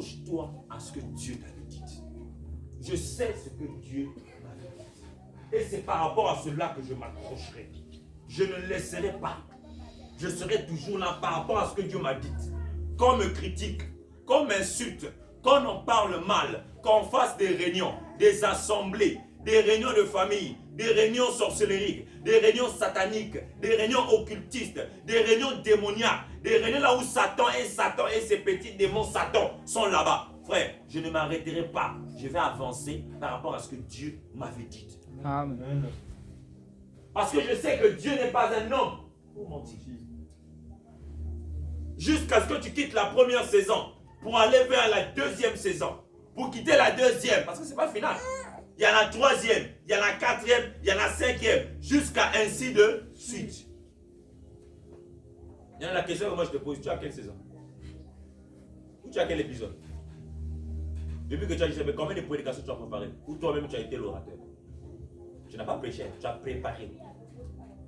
accroche-toi à ce que Dieu t'avait dit. Je sais ce que Dieu m'avait dit. Et c'est par rapport à cela que je m'accrocherai. Je ne laisserai pas. Je serai toujours là par rapport à ce que Dieu m'a dit. Qu'on me critique, qu'on m'insulte, qu'on en parle mal, qu'on fasse des réunions, des assemblées, des réunions de famille, des réunions sorcelleries, des réunions sataniques, des réunions occultistes, des réunions démoniaques, des réunions là où Satan et ses petits démons Satan sont là-bas. Frère, je ne m'arrêterai pas. Je vais avancer par rapport à ce que Dieu m'avait dit. Amen. Parce que je sais que Dieu n'est pas un homme pour mentir. Jusqu'à ce que tu quittes la première saison pour aller vers la deuxième saison. Pour quitter la deuxième, parce que ce n'est pas final. Il y a la troisième, il y a la quatrième, il y a la cinquième, jusqu'à ainsi de suite. Il y a la question que moi je te pose, tu as quelle saison? Ou tu as quel épisode? Depuis que tu as dit, combien de prédications tu as préparé? Ou toi-même tu as été l'orateur? Tu n'as pas prêché, tu as préparé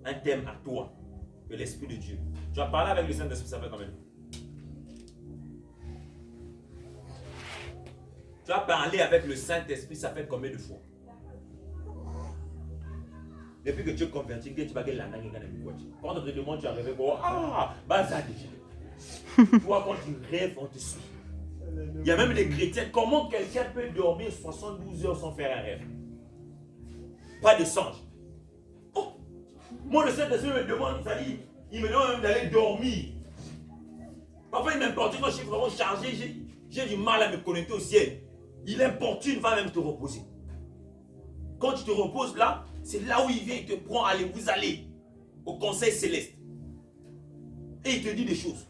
un thème à toi, de l'Esprit de Dieu. Tu as parlé avec le Saint-Esprit, ça fait combien? Tu as parlé avec le Saint-Esprit, ça fait combien de fois? Depuis que tu es converti, tu vas gagner la langue. Quand on te demande, tu as rêvé, ça déjà. Toi, quand tu rêves, on te suit. Il y a même des chrétiens. Comment quelqu'un peut dormir 72 heures sans faire un rêve? Pas de songe. Oh! Moi, le Saint-Esprit me demande, il me demande même d'aller dormir. Parfois, il m'importune quand je suis vraiment chargé, j'ai du mal à me connecter au ciel. Il importune, va même te reposer. Quand tu te reposes là, c'est là où il vient, il te prend, allez, vous allez au conseil céleste. Et il te dit des choses.